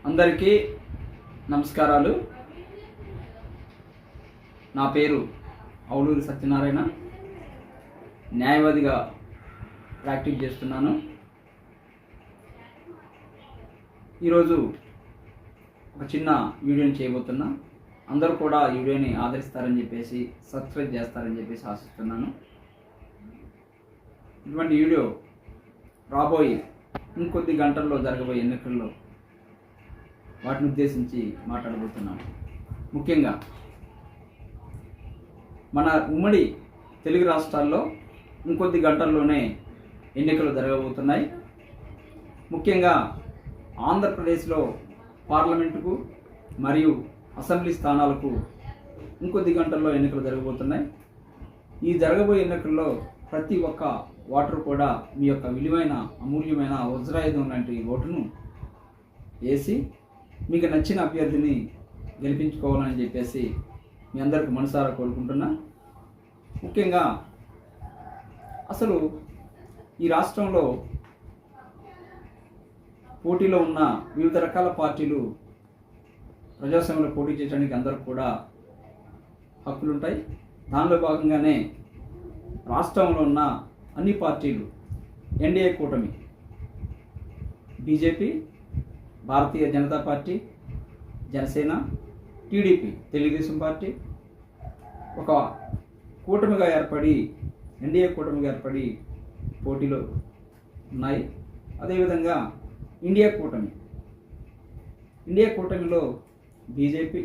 అందరికీ నమస్కారాలు. నా పేరు అవులూరి సత్యనారాయణ. న్యాయవాదిగా ప్రాక్టీస్ చేస్తున్నాను. ఈరోజు ఒక చిన్న వీడియోని చేయబోతున్నా. అందరూ కూడా ఈ వీడియోని ఆదరిస్తారని చెప్పేసి, సబ్స్క్రైబ్ చేస్తారని చెప్పేసి ఆశిస్తున్నాను. ఇటువంటి వీడియో రాబోయే ఇంకొద్ది గంటల్లో జరగబోయే ఎన్నికల్లో వాటిని ఉద్దేశించి మాట్లాడబోతున్నాను. ముఖ్యంగా మన ఉమ్మడి తెలుగు రాష్ట్రాల్లో ఇంకొద్ది గంటల్లోనే ఎన్నికలు జరగబోతున్నాయి. ముఖ్యంగా ఆంధ్రప్రదేశ్లో పార్లమెంటుకు మరియు అసెంబ్లీ స్థానాలకు ఇంకొద్ది గంటల్లో ఎన్నికలు జరగబోతున్నాయి. ఈ జరగబోయే ఎన్నికల్లో ప్రతి ఒక్క ఓటరు కూడా మీ యొక్క విలువైన అమూల్యమైన వజ్రాయుధం లాంటి ఓటును వేసి మీకు నచ్చిన అభ్యర్థిని గెలిపించుకోవాలని చెప్పేసి మీ అందరికి మనసారా కోరుకుంటున్నా. ముఖ్యంగా అసలు ఈ రాష్ట్రంలో పోటీలో ఉన్న వివిధ రకాల పార్టీలు ప్రజాస్వామ్యంలో పోటీ చేయడానికి అందరికి కూడా హక్కులు ఉంటాయి. దానిలో భాగంగానే రాష్ట్రంలో ఉన్న అన్ని పార్టీలు ఎన్డీఏ కూటమి, BJP, Bharatiya Janata party, Janasena, TDP, Telugudesam party ఒక కూటమిగా ఏర్పడి ఎన్డీఏ కూటమిగా ఏర్పడి పోటీలో ఉన్నాయి. అదేవిధంగా ఇండియా కూటమిలో బీజేపీ,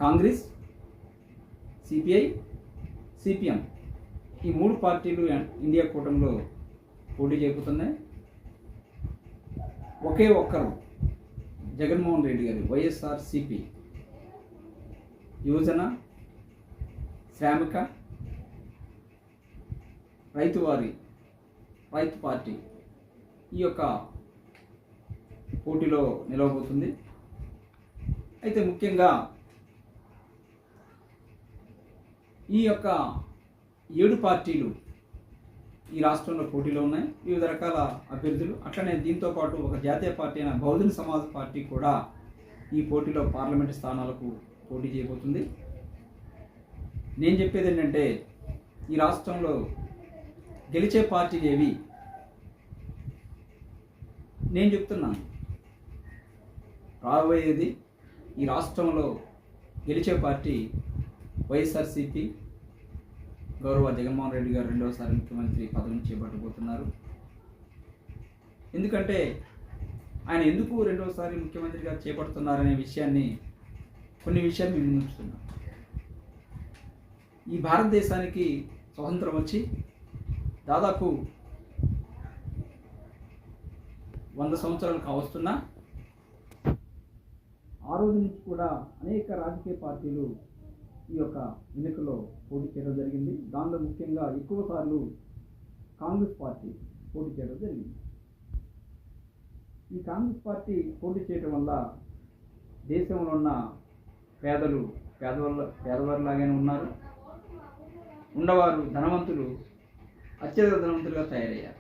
కాంగ్రెస్, సిపిఐ, సిపిఎం ఈ మూడు పార్టీలు ఇండియా కూటమిలో పోటీ చేయబోతున్నాయి. ఒకే ఒక్కరు జగన్మోహన్ రెడ్డి గారు వైఎస్ఆర్సిపి యువజన, శ్రామిక, రైతు పార్టీ ఈ యొక్క పోటీలో నిలవబోతుంది. అయితే ముఖ్యంగా ఈ యొక్క 7 పార్టీలు ఈ రాష్ట్రంలో పోటీలో ఉన్నాయి. వివిధ రకాల అభ్యర్థులు. అట్లనే దీంతోపాటు ఒక జాతీయ పార్టీ అయిన బహుజన సమాజ్ పార్టీ కూడా ఈ పోటీలో పార్లమెంటు స్థానాలకు పోటీ చేయబోతుంది. నేను చెప్పేది ఏంటంటే, ఈ రాష్ట్రంలో గెలిచే పార్టీలు ఏవి నేను చెప్తున్నాను. రాబోయేది ఈ రాష్ట్రంలో గెలిచే పార్టీ వైఎస్ఆర్సిపి. గౌరవ జగన్మోహన్ రెడ్డి గారు రెండవసారి ముఖ్యమంత్రి పదవిని చేపట్టబోతున్నారు. ఎందుకంటే ఆయన ఎందుకు రెండవసారి ముఖ్యమంత్రిగా చేపడుతున్నారనే కొన్ని విషయాలు మేము ఉంచుతున్నాం. ఈ భారతదేశానికి స్వతంత్రం వచ్చి దాదాపు 100 సంవత్సరాలు కావస్తున్నా ఆ రోజు నుంచి కూడా అనేక రాజకీయ పార్టీలు ఈ యొక్క ఎన్నికల్లో పోటీ చేయడం జరిగింది. దానిలో ముఖ్యంగా ఎక్కువ సార్లు కాంగ్రెస్ పార్టీ పోటీ చేయడం జరిగింది. ఈ కాంగ్రెస్ పార్టీ పోటీ చేయడం వల్ల దేశంలో ఉన్న పేదవారిలాగానే ఉన్నారు, ఉన్నవారు ధనవంతులు అత్యధిక ధనవంతులుగా తయారయ్యారు.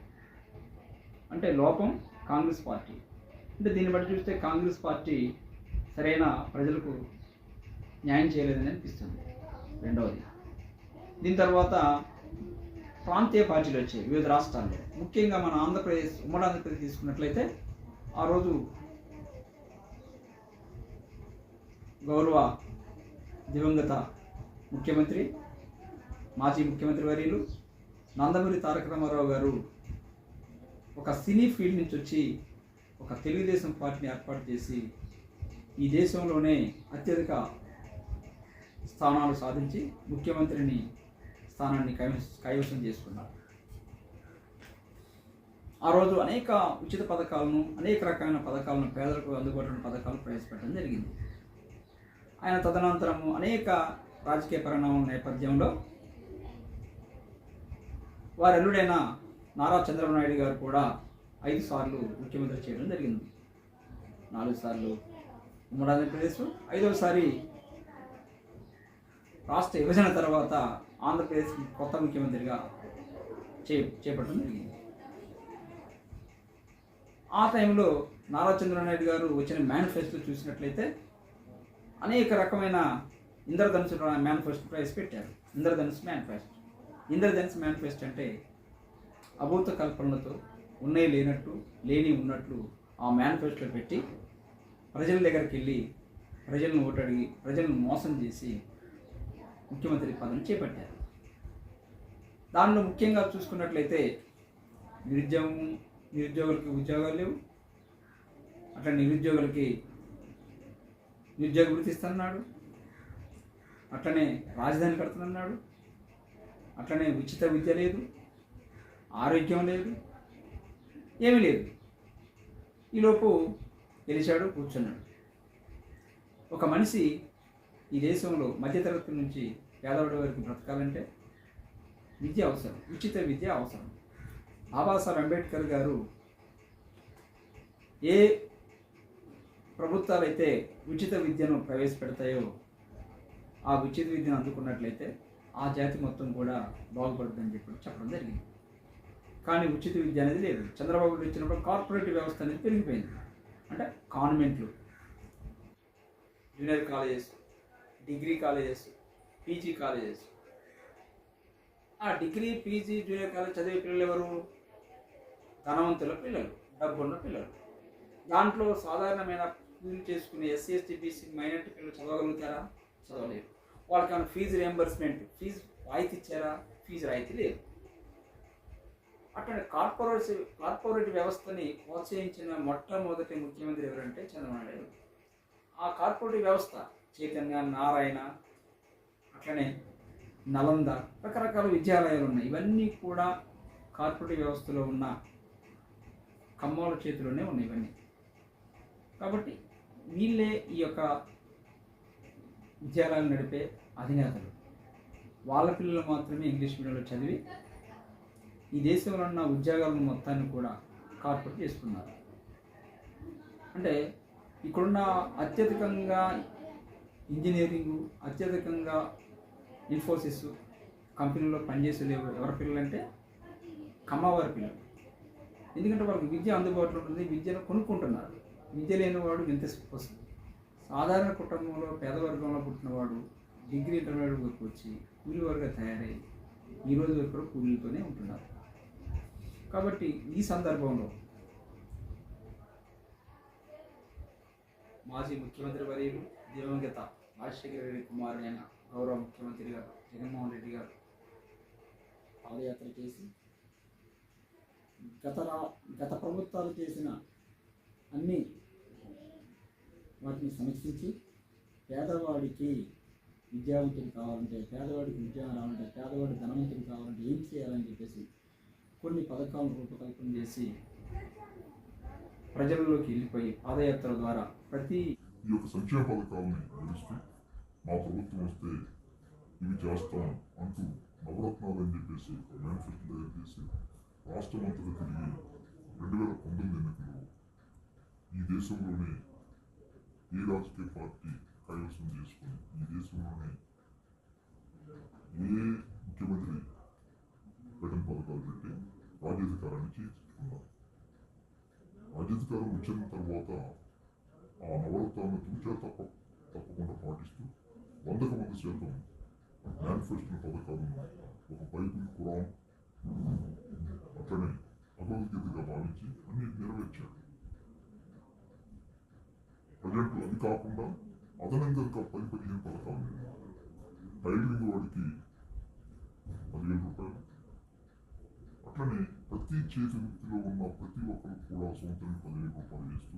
అంటే లోపం కాంగ్రెస్ పార్టీ. అంటే దీన్ని బట్టి చూస్తే కాంగ్రెస్ పార్టీ సరైన ప్రజలకు న్యాయం చేయలేదని అనిపిస్తుంది. రెండవది, దీని తర్వాత ప్రాంతీయ పార్టీలు వచ్చాయి వివిధ రాష్ట్రాల్లో. ముఖ్యంగా మన ఉమ్మడి ఆంధ్రప్రదేశ్ తీసుకున్నట్లయితే ఆ రోజు గౌరవ దివంగత ముఖ్యమంత్రి, మాజీ ముఖ్యమంత్రి వర్యులు నందమూరి తారక రామారావు గారు ఒక సినీ ఫీల్డ్ నుంచి వచ్చి ఒక తెలుగుదేశం పార్టీని ఏర్పాటు చేసి ఈ దేశంలోనే అత్యధిక స్థానాలు సాధించి ముఖ్యమంత్రిని స్థానాన్ని కైవసం చేసుకున్నారు. ఆ రోజు అనేక ఉచిత పథకాలను, అనేక రకమైన పథకాలను, పేదలకు అందుబాటులో పథకాలు ప్రవేశపెట్టడం జరిగింది. ఆయన తదనంతరము అనేక రాజకీయ పరిణామాల నేపథ్యంలో వారి అల్లుడైన నారా చంద్రబాబు నాయుడు గారు కూడా 5 సార్లు ముఖ్యమంత్రి చేయడం జరిగింది. 4 సార్లు ఉమ్మడి ఆంధ్రప్రదేశ్, 5వసారి రాష్ట్ర విభజన తర్వాత ఆంధ్రప్రదేశ్ కొత్త ముఖ్యమంత్రిగా చేపట్టడం జరిగింది. ఆ టైంలో నారా చంద్రబాబు నాయుడు గారు వచ్చిన మేనిఫెస్టో చూసినట్లయితే అనేక రకమైన ఇంద్రధనుసు మేనిఫెస్టో ప్రవేశపెట్టారు. ఇంద్రధనుసు మేనిఫెస్టో అంటే అభూత కల్పనలతో ఉన్నాయి లేనట్టు, లేని ఉన్నట్లు ఆ మేనిఫెస్టోలో పెట్టి ప్రజల దగ్గరికి వెళ్ళి ప్రజలను ఓటడిగి ప్రజలను మోసం చేసి ముఖ్యమంత్రి పదవిని చేపట్టారు. దానిలో ముఖ్యంగా చూసుకున్నట్లయితే నిరుద్యోగులకి ఉద్యోగాలు లేవు, అట్లా నిరుద్యోగులకి నిరుద్యోగ వృత్తి ఇస్తున్నాడు, అట్లనే రాజధాని కడుతున్నాడు, అట్లనే ఉచిత విద్య లేదు, ఆరోగ్యం లేదు, ఏమీ లేదు. ఈలోపు గెలిచాడు, కూర్చున్నాడు. ఒక మనిషి ఈ దేశంలో మధ్యతరగతి నుంచి పేదవాడి వరకు బ్రతకాలంటే విద్య అవసరం, ఉచిత విద్య అవసరం. బాబాసాహెబ్ అంబేద్కర్ గారు ఏ ప్రభుత్వాలు అయితే ఉచిత విద్యను ప్రవేశపెడతాయో ఆ ఉచిత విద్యను అందుకున్నట్లయితే ఆ జాతి మొత్తం కూడా బాగుపడుతుందని చెప్పడం జరిగింది. కానీ ఉచిత విద్య అనేది లేదు. చంద్రబాబు వచ్చినప్పుడు కార్పొరేట్ వ్యవస్థ అనేది పెరిగిపోయింది. అంటే కాన్వెంట్లు, junior colleges, degree colleges, PG colleges. ఆ డిగ్రీ, పీజీ, జూనియర్ కాలేజ్ చదివే పిల్లలు ఎవరు? ధనవంతుల పిల్లలు, డబ్బున్న పిల్లలు. దాంట్లో సాధారణమైన పూజలు చేసుకునే ఎస్సీ, ఎస్టీ, బీసీ, మైనారిటీ పిల్లలు చదవగలుగుతారా? చదవలేరు. వాళ్ళకి ఫీజు రియంబర్స్మెంట్, ఫీజు రాయితీ ఇచ్చారా? ఫీజు రాయితీ లేదు. అట్లా కార్పొరేట్ వ్యవస్థని ప్రోత్సహించిన మొట్టమొదటి ముఖ్యమంత్రి ఎవరంటే చంద్రబాబు నాయుడు. ఆ కార్పొరేట్ వ్యవస్థ చైతన్య, నారాయణ, అట్లనే నలంద, రకరకాల విద్యాలయాలు ఉన్నాయి. ఇవన్నీ కూడా కార్పొరేట్ వ్యవస్థలో ఉన్న కమ్మోల చేతిలోనే ఉన్నాయి ఇవన్నీ. కాబట్టి వీళ్ళే ఈ యొక్క విద్యాలయాలు నడిపే అధినేతలు. వాళ్ళ పిల్లలు మాత్రమే ఇంగ్లీష్ మీడియంలో చదివి ఈ దేశంలో ఉన్న ఉద్యోగాలను మొత్తాన్ని కూడా కార్పొరేట్ చేసుకున్నారు. అంటే ఇక్కడున్న అత్యధికంగా ఇంజనీరింగు, అత్యధికంగా ఇన్ఫోసిస్ కంపెనీలో పనిచేసే ఎవరి పిల్లలు అంటే కమ్మవారి పిల్లలు. ఎందుకంటే వాళ్ళకి విద్య అందుబాటులో ఉంటుంది, విద్యను కొనుక్కుంటున్నారు. విద్య లేనివాడు ఎంత వస్తుంది. సాధారణ కుటుంబంలో పేదవర్గంలో పుట్టినవాడు డిగ్రీ, ఇంటర్మీడియట్ వరకు వచ్చి కూలీ వర్గా తయారై ఈ రోజు వరకు కూలీలతోనే ఉంటున్నారు. కాబట్టి ఈ సందర్భంలో మాజీ ముఖ్యమంత్రి వర్యులు దివంగత రాజశేఖర రెడ్డి కుమారుడైన గౌరవ ముఖ్యమంత్రి గారు జగన్మోహన్ రెడ్డి గారు పాదయాత్ర చేసి గత ప్రభుత్వాలు చేసిన అన్ని వాటిని సమీక్షించి పేదవాడికి విద్యావంతులు కావాలంటే, పేదవాడికి ఉద్యోగం రావాలంటే, పేదవాడి ధనవంతులు కావాలంటే ఏం చేయాలని చెప్పేసి కొన్ని పథకాలను రూపకల్పన చేసి ప్రజల్లోకి వెళ్ళిపోయి పాదయాత్ర ద్వారా ప్రతి ఈ యొక్క సంక్షేమ పథకాలని వివరిస్తూ మా ప్రభుత్వం వస్తే ఇవి చేస్తాం అంటూ నవరత్నాలు అని చెప్పేసి మేనిఫెస్టో తయారు చేసి రాష్ట్రం అంతటా తిరిగి 2019 ఎన్నికల్లో ఈ దేశంలోనే ఏ రాజకీయ పార్టీ కైవసం చేసుకుని ఈ దేశంలోనే ఏ ముఖ్యమంత్రి పెట్టని పథకాలు పెట్టి రాజ్యాధికారాన్ని చేర్చుకున్నారు. రాజ్యాధికారం వచ్చిన తర్వాత ఆ నవరత్నాలను తూచా తప్పకుండా పాటిస్తూ 100% మేనిఫెస్టో పథకాలను ఒక బైబిల్, ఖురాన్, అట్లనే భగవద్గీతగా భావించి అన్ని నెరవేర్చాడు. ప్రజెంట్ అది కాకుండా అదనంగా ఇంకా 10-15 పథకాలు. టైలరింగ్ వాడికి 10,000 రూపాయలు. అట్లనే ప్రతి చేతి వృత్తిలో ఉన్న ప్రతి ఒక్కరు కూడా సొంతంగా 10,000 రూపాయలు చేస్తూ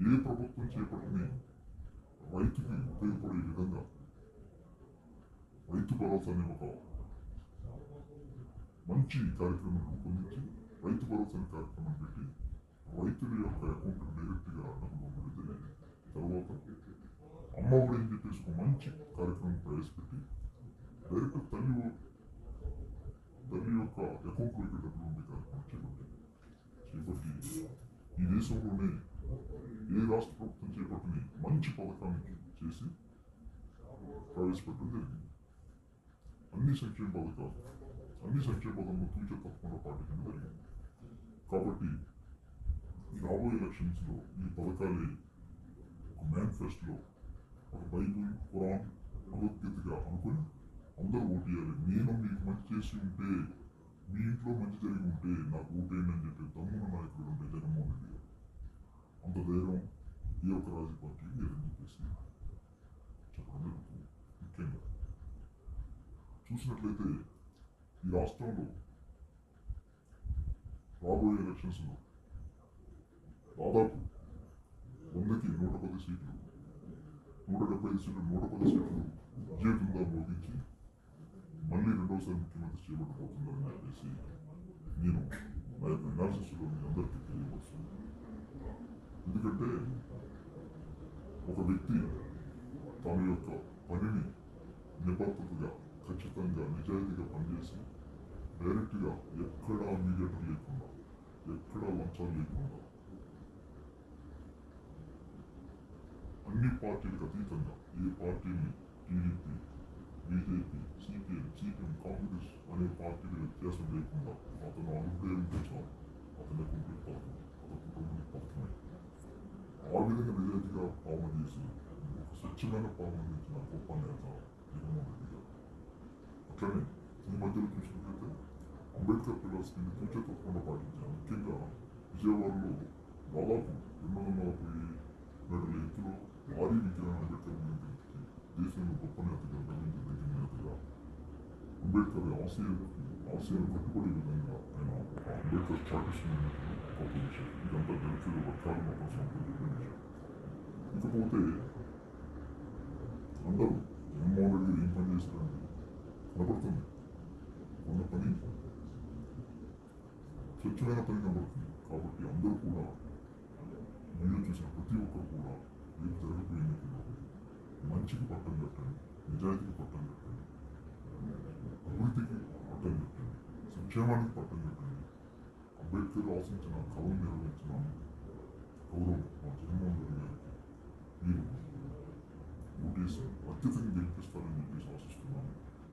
ఏ ప్రభుత్వం చేపట్టిన రైతుకి ఉపయోగపడే విధంగా రైతు భరోసా అనే ఒక మంచి కార్యక్రమం రూపొందించి రైతు భరోసా కార్యక్రమం పెట్టి రైతుల యొక్క అకౌంట్ డైరెక్ట్గా డబ్బులు పడితే తర్వాత అమ్మఒడి అని చెప్పేసి ఒక మంచి కార్యక్రమం ప్రవేశపెట్టి డైరెక్ట్ తల్లి యొక్క అకౌంట్లోకి డబ్బులు ఉండే కార్యక్రమం చేపట్టి ఈ దేశంలోనే ఏ రాష్ట్ర ప్రభుత్వం చేపట్టిన మంచి పథకాన్ని చేసి ప్రవేశపెట్టడం జరిగింది. అన్ని సంక్షేమ పథకాలను తూచా తప్పకుండా పాటించడం జరిగింది. కాబట్టి రాబోయే ఎలక్షన్స్లో ఈ పథకాలే ఒక మేనిఫెస్టోలో ఒక బైబుల్ ఖురాన్ భగవద్గీతగా అనుకుని అందరూ ఓటు వేయాలి. నేను మీకు మంచి చేసి ఉంటే, మీ ఇంట్లో మంచి జరిగి ఉంటే నాకు ఓటేయండి అని చెప్పి తమ్మున నాయకుడు ఉంటే జగన్మోహన్ రెడ్డి గారు. అంత ధైర్యం ఈ యొక్క రాజకీయ పార్టీకి లేదని చెప్పేసి చెప్పడం జరుగుతుంది. ముఖ్యంగా చూసినట్లయితే ఈ రాష్ట్రంలో రాబోయే ఎలక్షన్స్లో దాదాపు 100కి 110 సీట్లు, 175 సీట్లు, 110 సీట్లు విజయతుందా మోగించి మళ్ళీ రెండోసారి ముఖ్యమంత్రి చేపట్టబోతున్నారని చెప్పేసి నేను నా యొక్క అనాలిసిస్లో మీ అందరికీ తెలియవస్తుంది. ఎందుకంటే ఒక వ్యక్తి తన యొక్క పనిని నిబద్ధతగా, ఖచ్చితంగా, నిజాయితీగా పనిచేసి డైరెక్ట్గా ఎక్కడా మీడియేటర్ లేకుండా, ఎక్కడా లంచాలు లేకుండా అన్ని పార్టీలకు అతీతంగా ఏ పార్టీని టీడీపీ, బీజేపీ, సిపిఎం, కాంగ్రెస్ అనే పార్టీలు వ్యత్యాసం లేకుండా అతను అనుభవం ఉంటే చాలు, అతని కంప్లీట్ పథకం, అతని కంప్లీట్ పథకమే. ఆ విధంగా నిజాయితీగా పాలన చేసి ఒక స్వచ్ఛమైన పాలన ఇచ్చిన గొప్ప నేత జగన్మోహన్ రెడ్డి గారు. అట్లనే ఈ మధ్యలో చూసినట్లయితే అంబేద్కర్ పిల్లర్స్కి తూచే తప్పకుండా పాటించారు. ముఖ్యంగా విజయవాడలో దాదాపు 240 మీటర్ల ఎత్తులో భారీ విగ్రహం అంబేద్కర్ నిర్మించి దేశంలో గొప్ప నేతగా గర్వించదగిన నేతగా అంబేద్కర్ ఆశయాలు కట్టుబడే విధంగా ఆయన అంబేద్కర్ పాటిస్తున్న గొప్ప విషయం. ఇదంతా దళితుల వర్గాలు మాత్రం సంబంధించిన విషయం. ఇకపోతే అందరూ జగన్మోహన్ రెడ్డి ఏం పని చేస్తారంటే కనబడుతుంది, ఉన్న పని స్వచ్ఛమైన పని కనబడుతుంది. కాబట్టి అందరూ కూడా వీడియో చూసిన ప్రతి ఒక్కరు కూడా రేపు జరగబోయే ఎన్నికల్లో మంచికి పట్టం కట్టండి, నిజాయితీకి పట్టం కట్టండి, అభివృద్ధికి పట్టం కట్టండి, సంక్షేమానికి పట్టం కట్టండి. అంబేద్కర్ ఆశించిన కళను నెరవేర్చిన గౌరవం